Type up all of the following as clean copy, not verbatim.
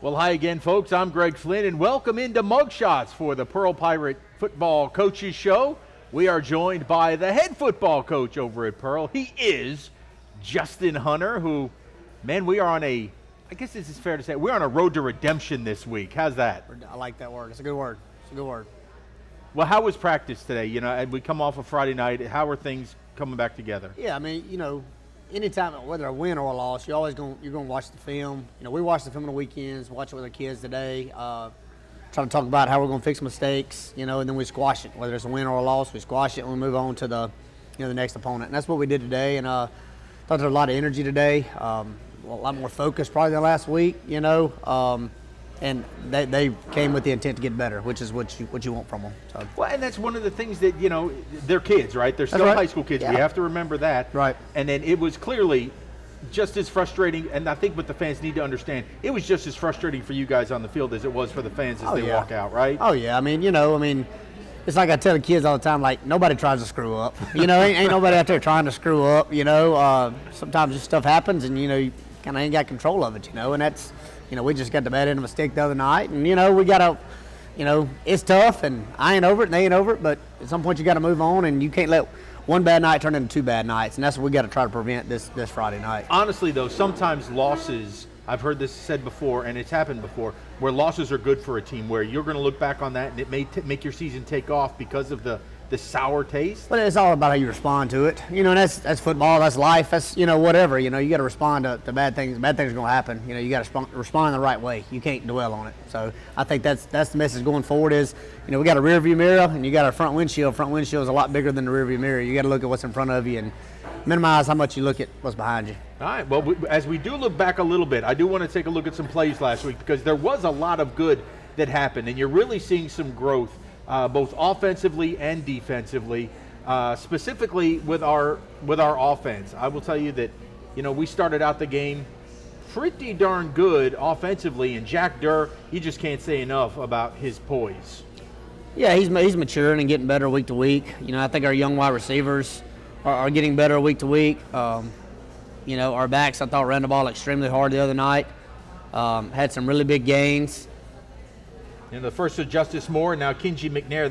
Well, hi again, folks. I'm Greg Flynn, and welcome into Mugshots for the Pearl Pirate Football Coaches Show. We are joined by the head football coach over at Pearl. He is Justin Hanoor, who, man, we are on I guess this is fair to say, we're on a road to redemption this week. How's that? I like that word. It's a good word. Well, how was practice today? You know, and we come off of Friday night. How are things coming back together? Yeah, I mean, anytime, whether a win or a loss, you're gonna watch the film. We watch the film on the weekends, watch it with our kids today, try to talk about how we're gonna fix mistakes, and then we squash it. Whether it's a win or a loss, we squash it and we move on to the next opponent. And that's what we did today. And I thought there was a lot of energy today, a lot more focus probably than last week. And they came with the intent to get better, which is what you want from them. So. Well, and that's one of the things that, they're kids, right? They're still high school kids. Yeah. We have to remember that. Right. And then it was clearly just as frustrating, and I think what the fans need to understand, it was just as frustrating for you guys on the field as it was for the fans as they walk out, right? Oh, yeah. I mean, it's like I tell the kids all the time, like, nobody tries to screw up. Ain't nobody out there trying to screw up, Sometimes just stuff happens, and, you kind of ain't got control of it, and that's – we just got the bad end of a mistake the other night, and, we got to, it's tough, and I ain't over it, and they ain't over it, but at some point you got to move on, and you can't let one bad night turn into two bad nights, and that's what we got to try to prevent this Friday night. Honestly, though, sometimes losses, I've heard this said before, and it's happened before, where losses are good for a team, where you're going to look back on that, and it may make your season take off because of the sour taste. But it's all about how you respond to it. And that's football, that's life, that's, whatever. You got to respond to bad things. Bad things are going to happen. You got to respond in the right way. You can't dwell on it. So I think that's the message going forward is, we got a rear view mirror and you got a front windshield. Front windshield is a lot bigger than the rear view mirror. You got to look at what's in front of you and minimize how much you look at what's behind you. All right. Well, as we do look back a little bit, I do want to take a look at some plays last week because there was a lot of good that happened, and you're really seeing some growth. Both offensively and defensively, specifically with our offense. I will tell you that, we started out the game pretty darn good offensively, and Jack Durr, you just can't say enough about his poise. Yeah, he's maturing and getting better week to week. I think our young wide receivers are getting better week to week. Our backs, I thought, ran the ball extremely hard the other night. Had some really big gains. The first was Justice Moore, and now Kenji McNair.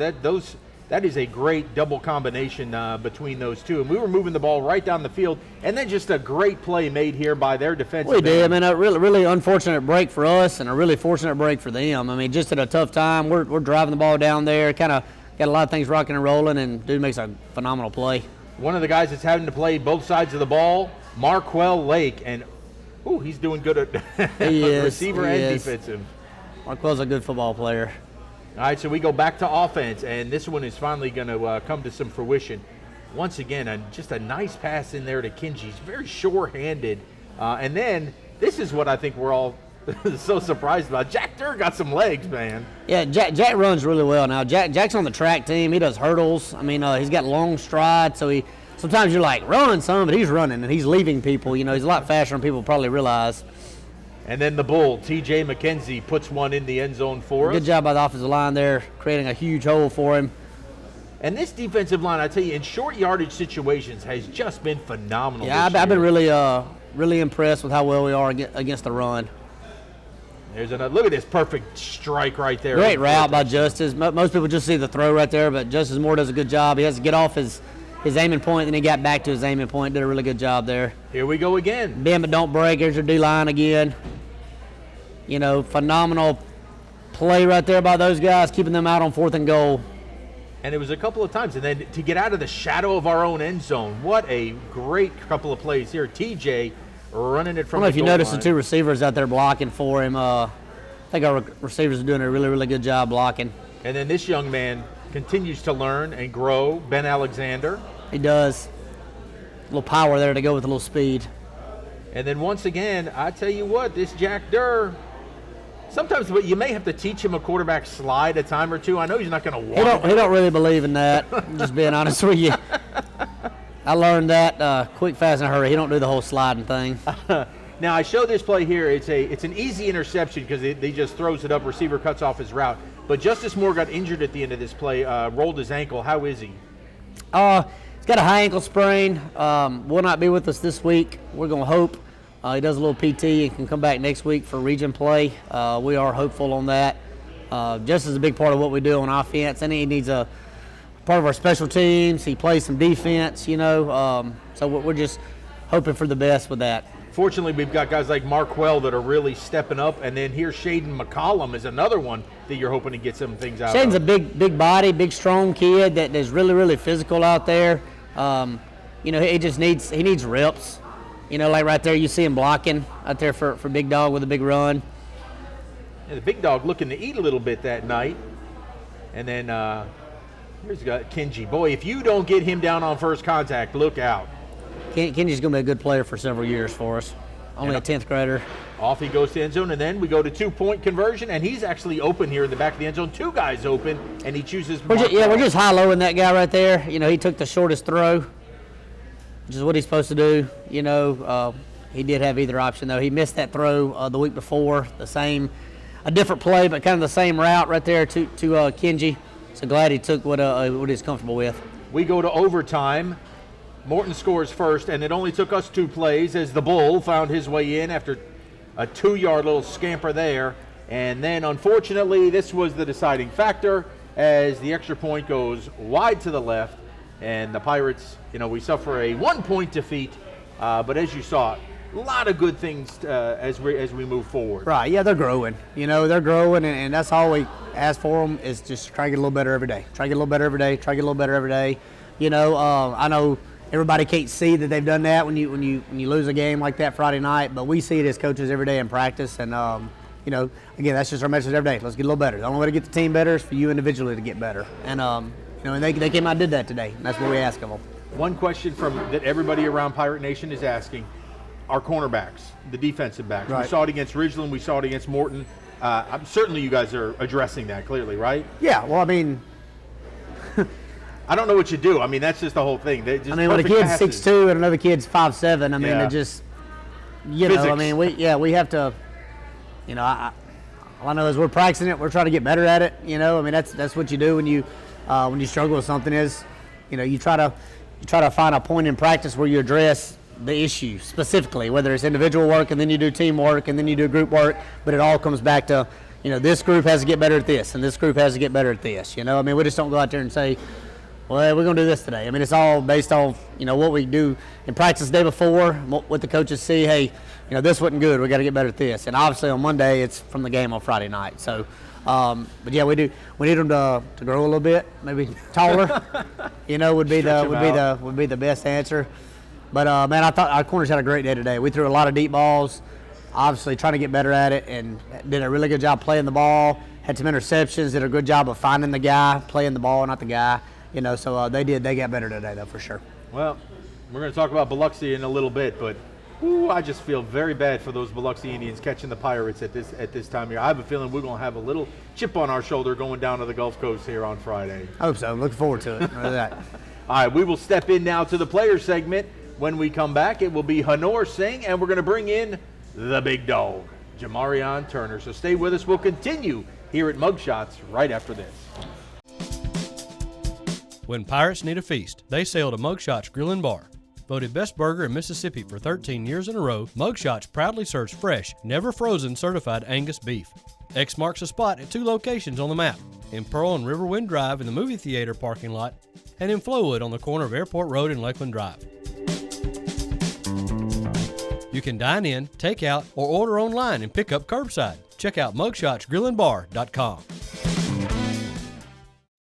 That is a great double combination between those two. And we were moving the ball right down the field, and then just a great play made here by their defensive end. We did. I mean, a really unfortunate break for us and a really fortunate break for them. I mean, just at a tough time. We're driving the ball down there, kind of got a lot of things rocking and rolling, and dude makes a phenomenal play. One of the guys that's having to play both sides of the ball, Marquell Lake, and he's doing good at receiver and defensive. Marquell's a good football player. All right, so we go back to offense, and this one is finally going to come to some fruition. Once again, just a nice pass in there to Kenji. He's very sure-handed. And then this is what I think we're all so surprised about. Jack Durr got some legs, man. Yeah, Jack runs really well now. Jack's on the track team. He does hurdles. I mean, he's got long strides, so sometimes you're like, run, son, but he's running, and he's leaving people. He's a lot faster than people probably realize. And then the Bull, T.J. McKenzie, puts one in the end zone for us. Good job by the offensive line there, creating a huge hole for him. And this defensive line, I tell you, in short yardage situations has just been phenomenal. Yeah, I've been really impressed with how well we are against the run. Look at this perfect strike right there. Great route by Justice. Most people just see the throw right there, but Justice Moore does a good job. He has to get off his aiming point, then he got back to his aiming point. Did a really good job there. Here we go again. Bend but don't break. Here's your D-line again. Phenomenal play right there by those guys, keeping them out on 4th and goal. And it was a couple of times. And then to get out of the shadow of our own end zone, what a great couple of plays here. TJ running it from the goal line. I don't know if you noticed the two receivers out there blocking for him. I think our receivers are doing a really, really good job blocking. And then this young man continues to learn and grow, Ben Alexander. He does. A little power there to go with a little speed. And then once again, I tell you what, this Jack Durr, sometimes you may have to teach him a quarterback slide a time or two. I know he's not going to walk. He don't really believe in that, just being honest with you. I learned that quick, fast, and hurry. He don't do the whole sliding thing. Now, I show this play here. It's an easy interception because he just throws it up. Receiver cuts off his route. But Justice Moore got injured at the end of this play, rolled his ankle. How is he? He's got a high ankle sprain. Will not be with us this week. We're going to hope. He does a little PT and can come back next week for region play. We are hopeful on that. Just as a big part of what we do on offense, and he needs a part of our special teams. He plays some defense, you know. So we're just hoping for the best with that. Fortunately, we've got guys like Markwell that are really stepping up, and then here's Shaden McCollum is another one that you're hoping to get some things out Shaden's of. a big body, big strong kid that is really physical out there. You know, he needs reps. You know, like right there, you see him blocking out there for Big Dog with a big run. Yeah, the Big Dog looking to eat a little bit that night. And then here's got Kenji. Boy, if you don't get him down on first contact, look out. Kenji's going to be a good player for several years for us. Only a 10th grader. Off he goes to end zone, and then we go to 2-point conversion, and he's actually open here in the back of the end zone. 2 guys open, and he chooses. We're just high-lowing that guy right there. You know, he took the shortest throw, which is what he's supposed to do. You know, he did have either option, though. He missed that throw the week before, a different play, but kind of the same route right there to Kenji. So glad he took what he's comfortable with. We go to overtime. Morton scores first, and it only took us 2 plays as the Bull found his way in after a 2-yard little scamper there. And then, unfortunately, this was the deciding factor as the extra point goes wide to the left, and the Pirates, you know, we suffer a 1-point defeat. But as you saw, a lot of good things as we move forward. Right, yeah, they're growing. You know, they're growing, and that's all we ask for them is just try to get a little better every day. Try to get a little better every day. Try to get a little better every day. You know, I know everybody can't see that they've done that when you lose a game like that Friday night, but we see it as coaches every day in practice. And you know, again, that's just our message every day. Let's get a little better. The only way to get the team better is for you individually to get better. And you know, and they came out and did that today. And that's what we ask of them. One question that everybody around Pirate Nation is asking: our cornerbacks, the defensive backs. Right. We saw it against Ridgeland. We saw it against Morton. Certainly, you guys are addressing that clearly, right? Yeah. Well, I mean. I don't know what you do. I mean, that's just the whole thing. When a kid's 6'2" and another kid's 5'7", I mean, it just, you know, I mean, we have to, you know, all I know is we're practicing it. We're trying to get better at it. You know, I mean, that's what you do when you struggle with something is, you know, you try to find a point in practice where you address the issue specifically, whether it's individual work and then you do teamwork and then you do group work, but it all comes back to, you know, this group has to get better at this and this group has to get better at this. You know, I mean, we just don't go out there and say, well, we're going to do this today. I mean, it's all based off, you know, what we do in practice the day before, what the coaches see. Hey, you know, this wasn't good. We got to get better at this. And obviously on Monday, it's from the game on Friday night. So, but yeah, we do. We need them to grow a little bit, maybe taller. You know, would be the best answer. But man, I thought our corners had a great day today. We threw a lot of deep balls. Obviously, trying to get better at it, and did a really good job playing the ball. Had some interceptions. Did a good job of finding the guy, playing the ball, not the guy. You know, so they got better today, though, for sure. Well, we're going to talk about Biloxi in a little bit, but I just feel very bad for those Biloxi Indians catching the Pirates at this time of year. I have a feeling we're going to have a little chip on our shoulder going down to the Gulf Coast here on Friday. I hope so. Looking forward to it. That. All right, we will step in now to the player segment. When we come back, it will be Hanoor, Singh, and we're going to bring in the big dog, Jamarion Turner. So stay with us. We'll continue here at Mugshots right after this. When Pirates need a feast, they sail to Mugshots Grill and Bar. Voted best burger in Mississippi for 13 years in a row, Mugshots proudly serves fresh, never frozen certified Angus beef. X marks a spot at 2 locations on the map, in Pearl and Riverwind Drive in the movie theater parking lot, and in Flowood on the corner of Airport Road and Lakeland Drive. You can dine in, take out, or order online and pick up curbside. Check out mugshotsgrillandbar.com.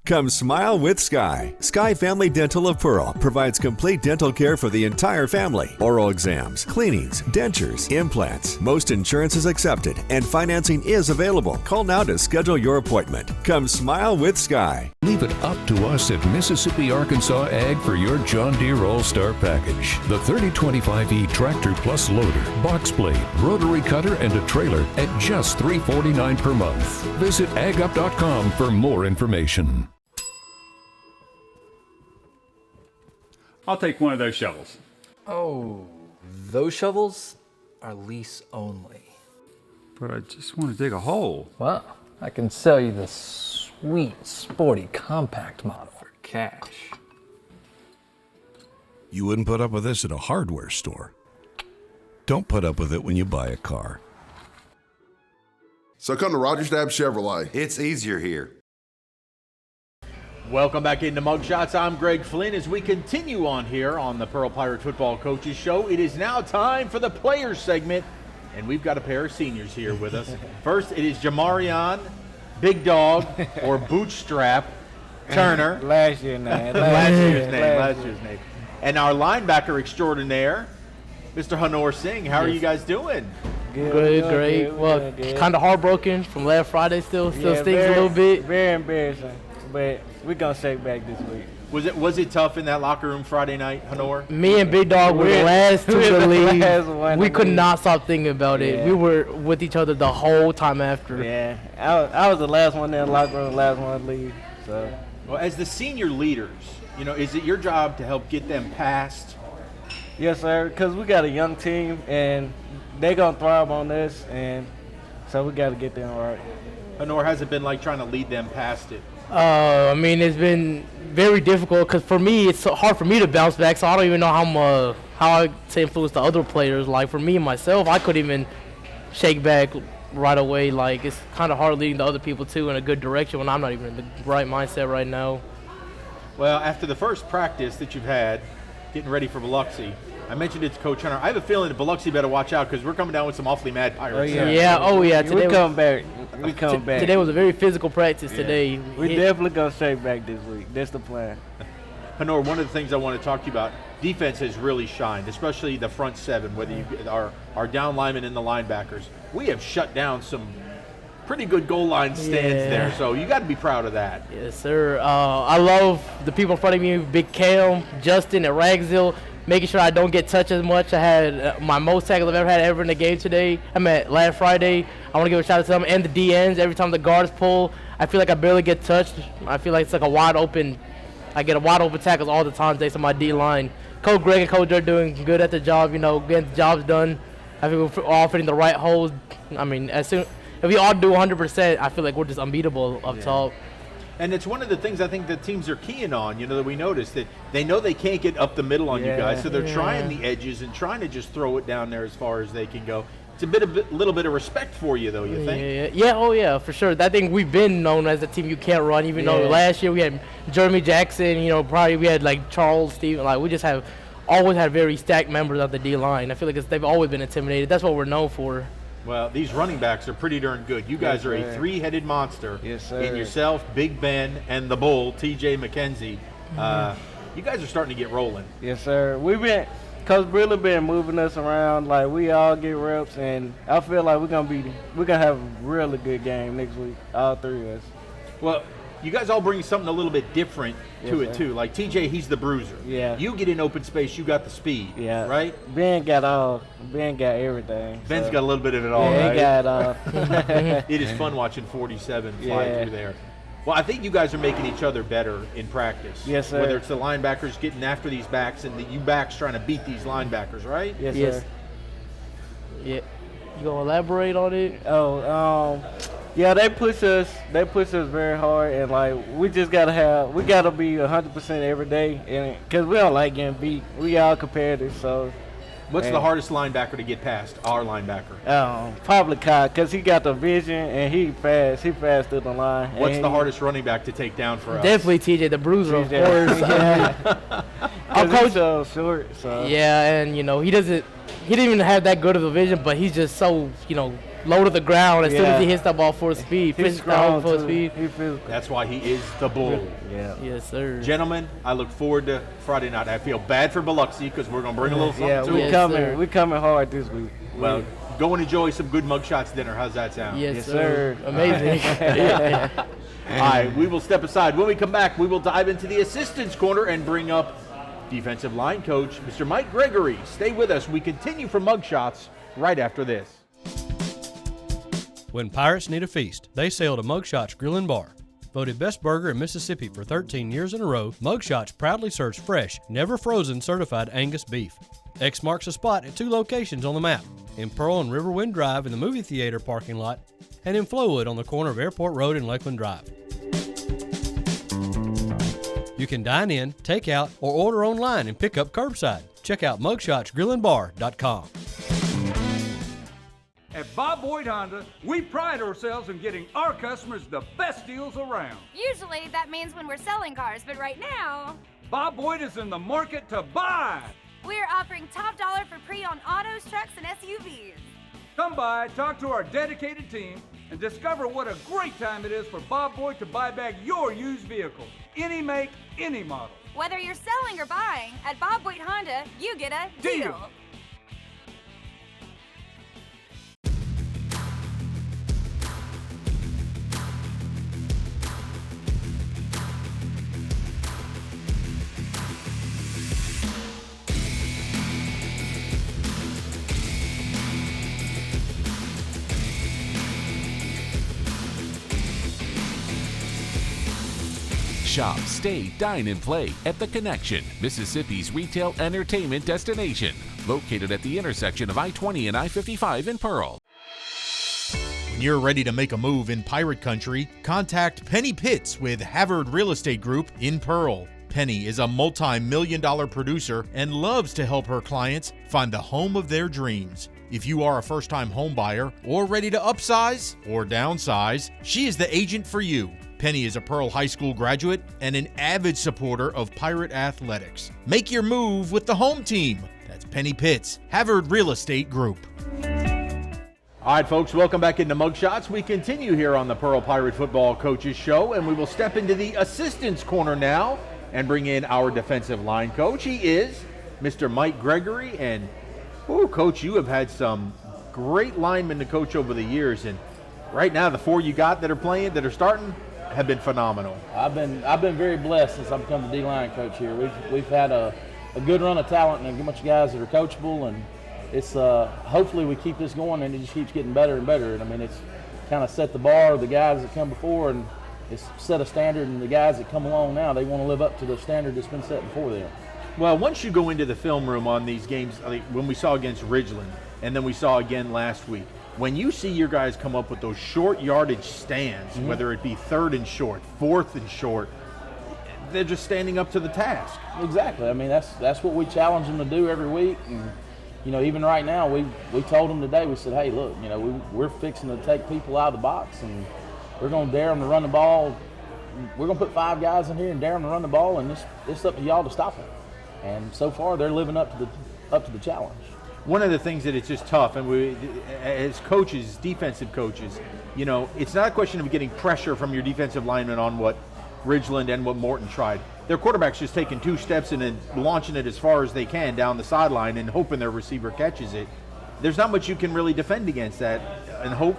Come smile with Sky. Sky Family Dental of Pearl provides complete dental care for the entire family. Oral exams, cleanings, dentures, implants. Most insurance is accepted and financing is available. Call now to schedule your appointment. Come smile with Sky. Leave it up to us at Mississippi Arkansas Ag for your John Deere All-Star package. The 3025E Tractor Plus Loader, Box Blade, Rotary Cutter, and a trailer at just $349 per month. Visit agup.com for more information. I'll take one of those shovels. Oh, those shovels are lease only. But I just want to dig a hole. Well, I can sell you the sweet, sporty, compact model for cash. You wouldn't put up with this at a hardware store. Don't put up with it when you buy a car. So come to Rogers Dab Chevrolet. It's easier here. Welcome back into Mugshots. I'm Greg Flynn. As we continue on here on the Pearl Pirate Football Coaches Show, it is now time for the players segment, and we've got a pair of seniors here with us. First, it is Jamarion, Big Dog, or Bootstrap Turner. Last year's name. Last year's name. And our linebacker extraordinaire, Mr. Hanoor Singh. How are you guys doing? Good, great. Well, kind of heartbroken from last Friday. Still stings a little bit. Very embarrassing, but we're gonna shake back this week. Was it tough in that locker room Friday night, Hanoor? Me and Big Dog were the last two to leave. We could not stop thinking about it. We were with each other the whole time after. Yeah, I was the last one in the locker room, the last one to leave. So, well, as the senior leaders, is it your job to help get them past? Yes, sir. Because we got a young team and they're gonna thrive on this, and so we got to get them right. Hanoor, has it been like trying to lead them past it? I mean, it's been very difficult because for me, it's so hard for me to bounce back. So I don't even know how I to influence the other players. Like for me myself, I couldn't even shake back right away. Like it's kind of hard leading the other people too in a good direction when I'm not even in the right mindset right now. Well, after the first practice that you've had, getting ready for Biloxi, I mentioned it to Coach Hunter. I have a feeling that Biloxi better watch out because we're coming down with some awfully mad Pirates. We come back. We come back. Today was a very physical practice. Today we definitely gonna shake back this week. That's the plan. Hanoor, one of the things I want to talk to you about, defense has really shined, especially the front seven, whether you our down linemen and the linebackers. We have shut down some pretty good goal line stands there, so you got to be proud of that. Yes, sir. I love the people in front of me, Big Cam, Justin at Ragsville, making sure I don't get touched as much. I had my most tackles I've ever had in the game today. Last Friday. I want to give a shout out to them and the DNs. Every time the guards pull, I feel like I barely get touched. I feel like it's like I get a wide open tackles all the time thanks to my D-line. Coach Greg and Coach are doing good at the job, getting the jobs done. I think we're all fitting the right holes. I mean, if we all do 100%, I feel like we're just unbeatable up top. And it's one of the things I think that teams are keying on, that we noticed that they know they can't get up the middle on you guys, so they're trying the edges and trying to just throw it down there as far as they can go. It's a little bit of respect for you, though, you think? Yeah, for sure. I think we've been known as a team you can't run, even though last year we had Jeremy Jackson, probably we had like Charles, Steven, we just have always had very stacked members of the D-line. I feel like they've always been intimidated. That's what we're known for. Well, these running backs are pretty darn good. You guys are a three-headed monster. Yes, sir. In yourself, Big Ben, and the Bull, T.J. McKenzie. You guys are starting to get rolling. Yes, sir. Coach really been moving us around. Like we all get reps, and I feel like we're gonna have a really good game next week. All three of us. Well, you guys all bring something a little bit different to it too. Like TJ, he's the bruiser. Yeah. You get in open space, you got the speed. Yeah. Right? Ben got everything. Ben's got a little bit of it all, right? He got it all. It is fun watching 47 fly through there. Well, I think you guys are making each other better in practice. Yes, sir. Whether it's the linebackers getting after these backs and you backs trying to beat these linebackers, right? Yes, sir. Yeah. You gonna elaborate on it? Yeah, they push us very hard, and we just gotta be 100% every day, and because we don't like getting beat. We all competitive, so. What's the hardest linebacker to get past? Our linebacker. Probably Kyle, because he got the vision and he fast through the line. What's the hardest running back to take down for us? Definitely TJ, the bruiser, of course. Our coach so short, so. Yeah, and he didn't even have that good of a vision, but he's just so low to the ground as soon as he hits that ball full speed. He's strong full speed. That's why he is the Bull. Yeah. Yes, sir. Gentlemen, I look forward to Friday night. I feel bad for Biloxi because we're going to bring a little something to it. We're coming hard this week. Well, go and enjoy some good Mugshots dinner. How's that sound? Yes, sir. Amazing. All right, we will step aside. When we come back, we will dive into the assistants corner and bring up defensive line coach, Mr. Mike Gregory. Stay with us. We continue for Mugshots right after this. When pirates need a feast, they sail to Mugshots Grill and Bar. Voted best burger in Mississippi for 13 years in a row, Mugshots proudly serves fresh, never frozen certified Angus beef. X marks a spot at 2 locations on the map, in Pearl and Riverwind Drive in the movie theater parking lot, and in Flowood on the corner of Airport Road and Lakeland Drive. You can dine in, take out, or order online and pick up curbside. Check out mugshotsgrillandbar.com. At Bob Boyd Honda, we pride ourselves in getting our customers the best deals around. Usually that means when we're selling cars, but right now, Bob Boyd is in the market to buy. we're offering top dollar for pre-owned autos, trucks, and SUVs. Come by, talk to our dedicated team, and discover what a great time it is for Bob Boyd to buy back your used vehicle. Any make, any model. Whether you're selling or buying, at Bob Boyd Honda, you get a deal. Shop, stay, dine, and play at The Connection, Mississippi's retail entertainment destination, located at the intersection of I-20 and I-55 in Pearl. When you're ready to make a move in pirate country, contact Penny Pitts with Havard Real Estate Group in Pearl. Penny is a multi-million-dollar producer and loves to help her clients find the home of their dreams. If you are a first-time home buyer or ready to upsize or downsize, she is the agent for you. Penny is a Pearl High School graduate and an avid supporter of pirate athletics. Make your move with the home team. That's Penny Pitts, Havard Real Estate Group. All right, folks, welcome back into Mugshots. We continue here on the Pearl Pirate Football Coaches Show, and we will step into the assistants corner now and bring in our defensive line coach. He is Mr. Mike Gregory, and Coach, you have had some great linemen to coach over the years, and right now the four you got that are playing, that are starting, have been phenomenal. I've been very blessed since I've become the D-line coach here. We've had a good run of talent and a bunch of guys that are coachable, and it's hopefully we keep this going and it just keeps getting better and better. And I mean, it's kind of set the bar, the guys that come before, and it's set a standard, and the guys that come along now, they want to live up to the standard that's been set before them. Well, once you go into the film room on these games, like when we saw against Ridgeland and then we saw again last week, when you see your guys come up with those short yardage stands, whether it be 3rd and short, 4th and short, they're just standing up to the task. Exactly. I mean, that's what we challenge them to do every week. And, you know, even right now, we told them today, we said, hey, look, you know, we're fixing to take people out of the box, and we're going to dare them to run the ball. We're going to put 5 guys in here and dare them to run the ball, and it's up to y'all to stop them. And so far, they're living up to the challenge. One of the things that it's just tough, and we, as coaches, defensive coaches, you know, it's not a question of getting pressure from your defensive linemen on what Ridgeland and what Morton tried. Their quarterback's just taking 2 steps and then launching it as far as they can down the sideline and hoping their receiver catches it. There's not much you can really defend against that and hope.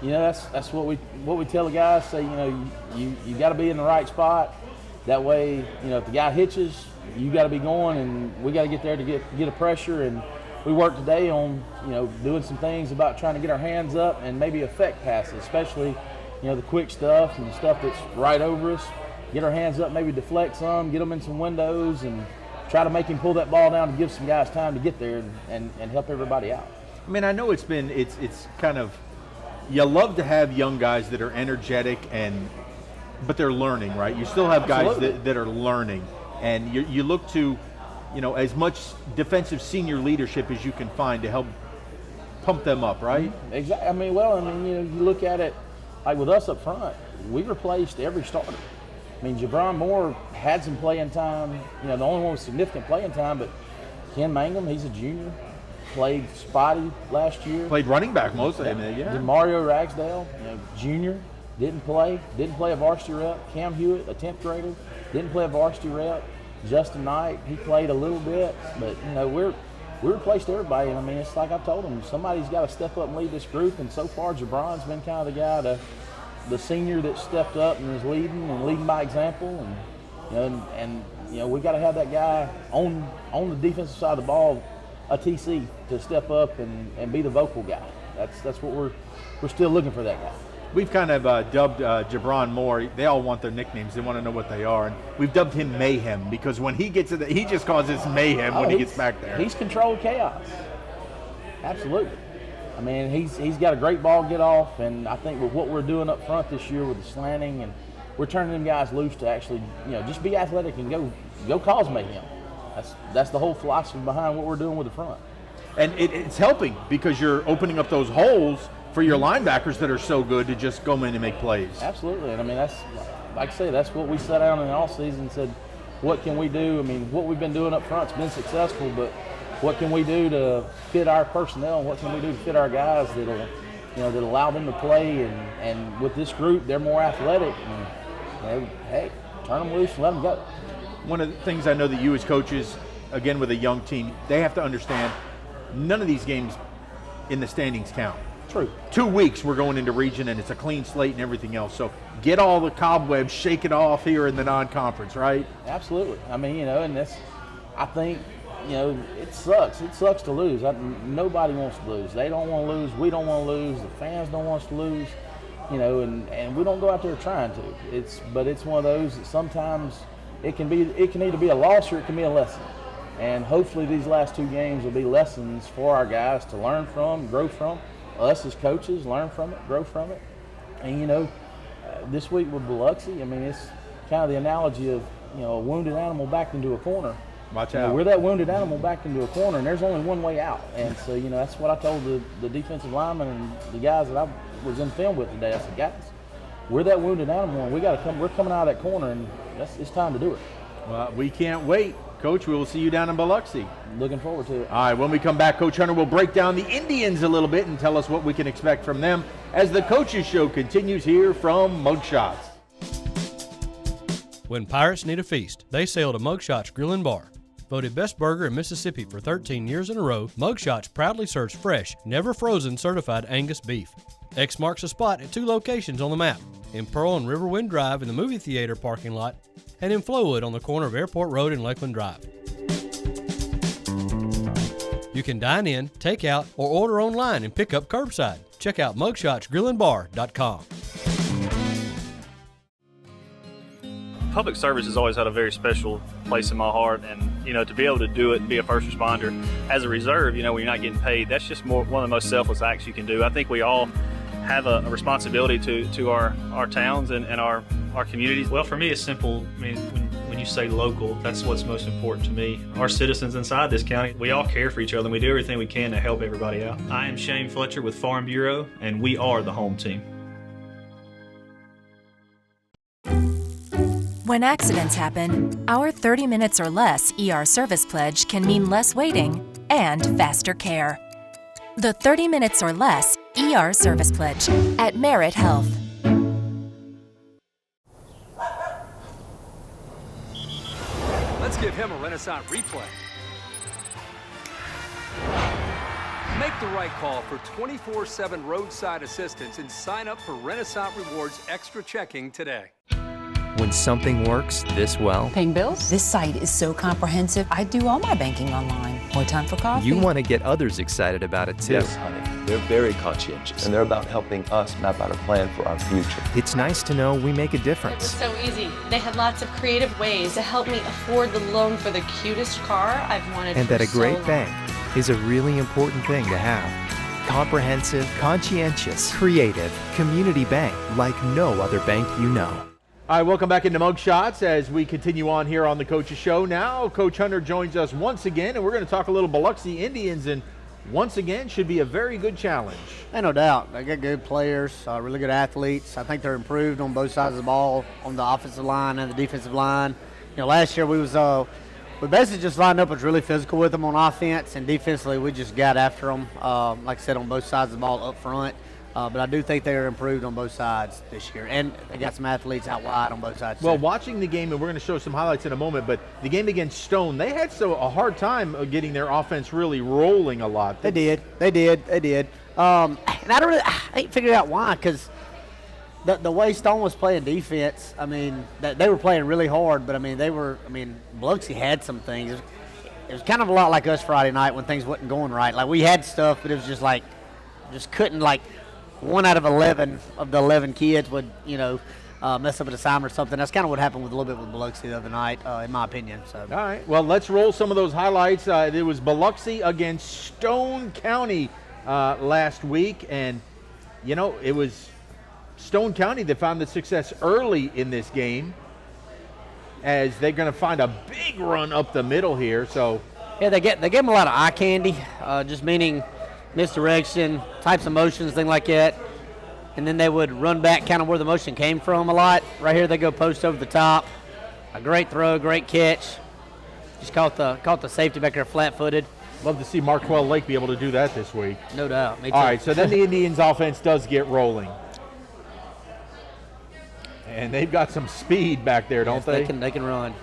You know, that's what we tell the guys. Say, you know, you got to be in the right spot. That way, you know, if the guy hitches, you got to be going, and we got to get there to get a pressure. And we worked today on, you know, doing some things about trying to get our hands up and maybe affect passes, especially, you know, the quick stuff and the stuff that's right over us. Get our hands up, maybe deflect some, get them in some windows, and try to make him pull that ball down to give some guys time to get there and help everybody out. I mean, I know it's kind of, you love to have young guys that are energetic but they're learning, right? You still have guys that are learning, and you look to, you know, as much defensive senior leadership as you can find to help pump them up, right? Exactly. I mean, well, you know, you look at it like with us up front, we replaced every starter. I mean, Jamarion Moore had some playing time. You know, the only one with significant playing time, but Ken Mangum, he's a junior, played spotty last year. Played running back mostly. Yeah. Mario Ragsdale, you know, junior. Didn't play a varsity rep. Cam Hewitt, a 10th grader, didn't play a varsity rep. Justin Knight, he played a little bit, but you know, we replaced everybody. And I mean, it's like I told them, somebody's got to step up and lead this group. And so far, Jabrion's been kind of the guy, the senior that stepped up and is leading by example. And you know, we got to have that guy on the defensive side of the ball, a TC, to step up and be the vocal guy. That's what we're still looking for, that guy. We've kind of dubbed Jamarion Moore. They all want their nicknames. They want to know what they are. And we've dubbed him Mayhem because when he gets it, he just causes mayhem when he gets back there. He's controlled chaos. Absolutely. I mean, he's got a great ball get off, and I think with what we're doing up front this year with the slanting, and we're turning them guys loose to actually, you know, just be athletic and go cause mayhem. That's the whole philosophy behind what we're doing with the front. And it's helping because you're opening up those holes for your linebackers that are so good to just go in and make plays. Absolutely. And I mean, that's, like I say, that's what we sat down in the offseason and said, what can we do? I mean, what we've been doing up front's been successful, but what can we do to fit our personnel? What can we do to fit our guys that allow them to play? And with this group, they're more athletic. And, hey, turn them loose and let them go. One of the things I know that you as coaches, again with a young team, they have to understand none of these games in the standings count. True. 2 weeks we're going into region and it's a clean slate and everything else. So get all the cobwebs, shake it off here in the non-conference, right? Absolutely. I mean, and that's, I think, it sucks. It sucks to lose. Nobody wants to lose. They don't want to lose. We don't want to lose. The fans don't want us to lose. And we don't go out there trying to. But it's one of those that sometimes it can either be a loss or it can be a lesson. And hopefully these last 2 games will be lessons for our guys to learn from, grow from. Us as coaches, learn from it, grow from it. And, this week with Biloxi, I mean, it's kind of the analogy of, a wounded animal backed into a corner. Watch out. We're that wounded animal backed into a corner, and there's only one way out. And so, that's what I told the defensive linemen and the guys that I was in film with today. I said, guys, we're that wounded animal, and we're coming out of that corner, and it's time to do it. Well, we can't wait. Coach, we will see you down in Biloxi. Looking forward to it. All right, when we come back, Coach Hunter will break down the Indians a little bit and tell us what we can expect from them as the Coaches Show continues here from Mugshots. When pirates need a feast, they sail to Mugshots Grill and Bar. Voted best burger in Mississippi for 13 years in a row, Mugshots proudly serves fresh, never frozen certified Angus beef. X marks the spot at 2 locations on the map, in Pearl and Riverwind Drive in the movie theater parking lot, and in Flowood on the corner of Airport Road and Lakeland Drive. You can dine in, take out, or order online and pick up curbside. Check out mugshotsgrillandbar.com. Public service has always had a very special place in my heart, and to be able to do it and be a first responder as a reserve, when you're not getting paid, that's just one of the most selfless acts you can do. I think we all have a responsibility to our towns and our communities. Well, for me, it's simple. I mean, when you say local, that's what's most important to me. Our citizens inside this county, we all care for each other, and we do everything we can to help everybody out. I am Shane Fletcher with Farm Bureau, and we are the home team. When accidents happen, our 30 minutes or less ER service pledge can mean less waiting and faster care. The 30 minutes or less ER service pledge at Merit Health. Let's give him a Renaissance replay. Make the right call for 24/7 roadside assistance and sign up for Renaissance Rewards Extra Checking today. When something works this well, paying bills? This site is so comprehensive. I do all my banking online. More time for coffee? You want to get others excited about it too. Yes, honey. They're very conscientious, and they're about helping us map out a plan for our future. It's nice to know we make a difference. It was so easy. They had lots of creative ways to help me afford the loan for the cutest car I've wanted and for that a great so long. bank is a really important thing to have. Comprehensive, conscientious, creative, community bank like no other bank you know. All right, welcome back into Mugshots as we continue on here on the Coaches Show. Now, Coach Hunter joins us once again, and we're going to talk a little Biloxi Indians, and once again, should be a very good challenge. Ain't no doubt. They got good players, really good athletes. I think they're improved on both sides of the ball, on the offensive line and the defensive line. Last year we basically just lined up, was really physical with them on offense, and defensively we just got after them, like I said, on both sides of the ball up front. But I do think they are improved on both sides this year. And they got some athletes out wide on both sides. Well, watching the game, and we're going to show some highlights in a moment, but the game against Stone, they had a hard time getting their offense really rolling a lot. They did. And I ain't figured out why, because the way Stone was playing defense, I mean, they were playing really hard, but Biloxi had some things. It was kind of a lot like us Friday night when things wasn't going right. Like, we had stuff, but it was just couldn't, 1 out of 11 of the 11 kids would, mess up an assignment or something. That's kind of what happened with a little bit with Biloxi the other night, in my opinion. So. All right. Well, let's roll some of those highlights. It was Biloxi against Stone County last week, and it was Stone County that found the success early in this game, as they're going to find a big run up the middle here. So Yeah, they give them a lot of eye candy, just meaning misdirection, types of motions, things like that. And then they would run back kind of where the motion came from a lot. Right here they go post over the top. A great throw, great catch. Just caught the safety back there flat-footed. Love to see Marquell Lake be able to do that this week. No doubt. Me too. All right, so then the Indians offense does get rolling. And they've got some speed back there, don't they? They can run.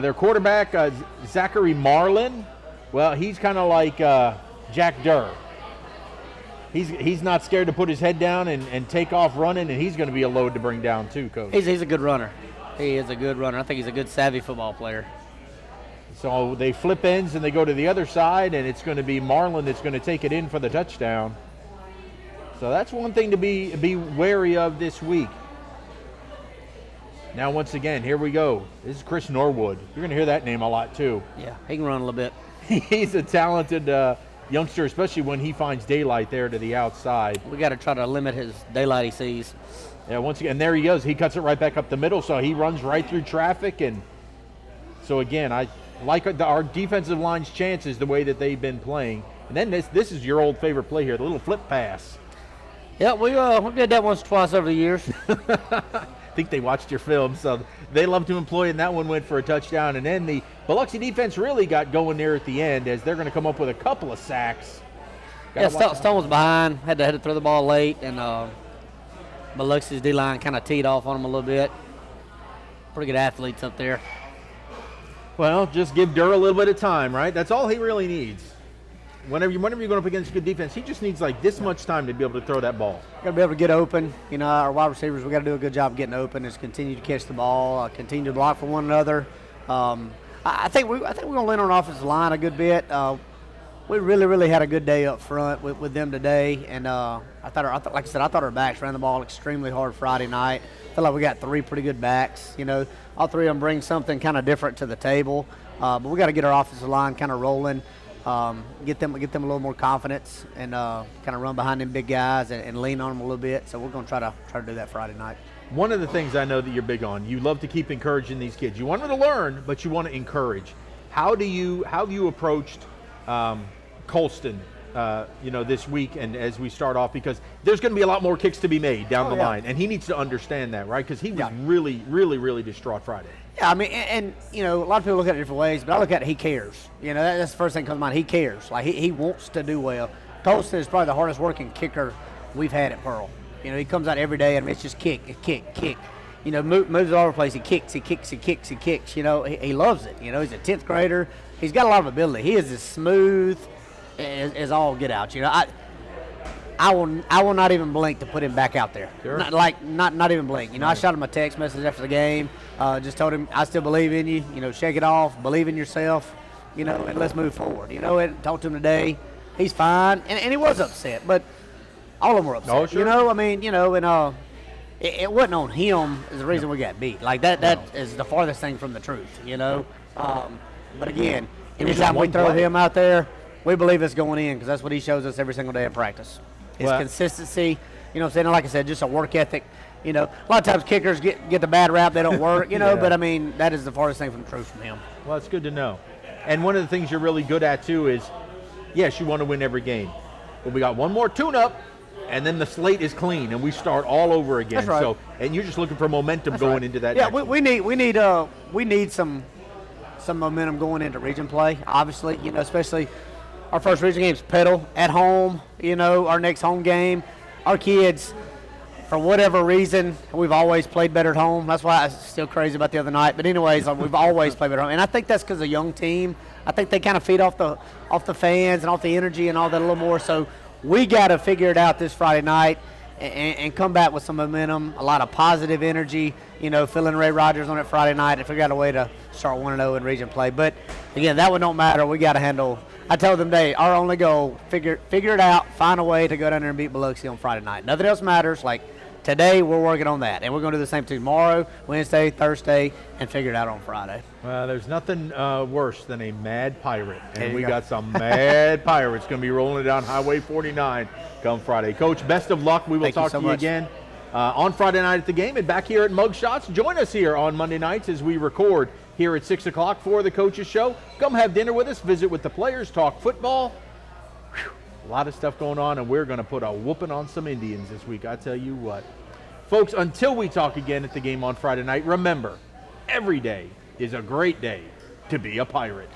Their quarterback, Zachary Marlin, well, he's kind of like Jack Durr. He's not scared to put his head down and take off running, and he's going to be a load to bring down too, Coach. He's a good runner. He is a good runner. I think he's a good savvy football player. So they flip ends and they go to the other side, and it's going to be Marlin that's going to take it in for the touchdown. So that's one thing to be wary of this week. Now, once again, here we go. This is Chris Norwood. You're going to hear that name a lot, too. Yeah, he can run a little bit. He's a talented youngster, especially when he finds daylight there to the outside. We got to try to limit his daylight he sees. Yeah, once again, there he goes. He cuts it right back up the middle, so he runs right through traffic. And so, again, I like our defensive line's chances the way that they've been playing. And then this is your old favorite play here, the little flip pass. Yeah, we did that once or twice over the years. I think they watched your film, so they love to employ it, and that one went for a touchdown. And then the Biloxi defense really got going there at the end as they're going to come up with a couple of sacks. Stone was behind, had to throw the ball late, and Biloxi's D-line kind of teed off on him a little bit. Pretty good athletes up there. Well, just give Durr a little bit of time, right? That's all he really needs. Whenever you're going up against good defense, he just needs like this much time to be able to throw that ball. Got to be able to get open. You know, our wide receivers, we got to do a good job getting open. Is continue to catch the ball, continue to block for one another. I think we're going to lean on offensive line a good bit. We really had a good day up front with them today, and I thought our backs ran the ball extremely hard Friday night. I feel like we got three pretty good backs. You know, all three of them bring something kind of different to the table, but we got to get our offensive line kind of rolling. Get them a little more confidence and kind of run behind them big guys and lean on them a little bit. So we're going to try to do that Friday night. One of the things I know that you're big on, you love to keep encouraging these kids. You want them to learn, but you want to encourage. How have you approached Colston, this week and as we start off, because there's going to be a lot more kicks to be made down the line, and he needs to understand that, right? Because he was really distraught Friday. Yeah, I mean, and a lot of people look at it different ways, but I look at it, he cares. That's the first thing that comes to mind. He cares. Like, he wants to do well. Colston is probably the hardest working kicker we've had at Pearl. He comes out every day, and it's just kick. Moves all over the place. He kicks. He loves it. He's a 10th grader. He's got a lot of ability. He is as smooth as all get out. I will not even blink to put him back out there. Sure. Not even blink. I shot him a text message after the game. Just told him I still believe in you. Shake it off. Believe in yourself. And let's move forward. And talked to him today. He's fine, and he was upset, but all of them were upset. Oh, sure. And it wasn't on him as the reason we got beat. Like that is the farthest thing from the truth. But again, anytime we throw him out there, we believe it's going in because that's what he shows us every single day in practice. His consistency, like I said, just a work ethic. A lot of times kickers get the bad rap, they don't work, but I mean, that is the farthest thing from the truth from him. Well, it's good to know. And one of the things you're really good at, too, is, yes, you want to win every game. But we got one more tune-up, and then the slate is clean, and we start all over again. That's right. So, and you're just looking for momentum going into that. Yeah, we need some momentum going into region play, obviously, especially our first region game is Petal at home, our next home game. Our kids, for whatever reason, we've always played better at home. That's why I was still crazy about the other night. But anyways, we've always played better at home. And I think that's because a young team. I think they kind of feed off the fans and off the energy and all that a little more. So we got to figure it out this Friday night and come back with some momentum, a lot of positive energy, filling Ray Rogers on it Friday night and figure out a way to start 1-0 in region play. But, again, that one don't matter. We got to handle – I tell them our only goal, figure it out, find a way to go down there and beat Biloxi on Friday night. Nothing else matters. Like, today we're working on that. And we're going to do the same thing tomorrow, Wednesday, Thursday, and figure it out on Friday. There's nothing worse than a mad pirate. And we got some mad pirates going to be rolling down Highway 49 come Friday. Coach, best of luck. We will talk to you again on Friday night at the game and back here at Mug Shots. Join us here on Monday nights as we record here at 6 o'clock for the Coaches Show. Come have dinner with us, visit with the players, talk football. Whew, a lot of stuff going on, and we're going to put a whooping on some Indians this week, I tell you what. Folks, until we talk again at the game on Friday night, remember, every day is a great day to be a Pirate.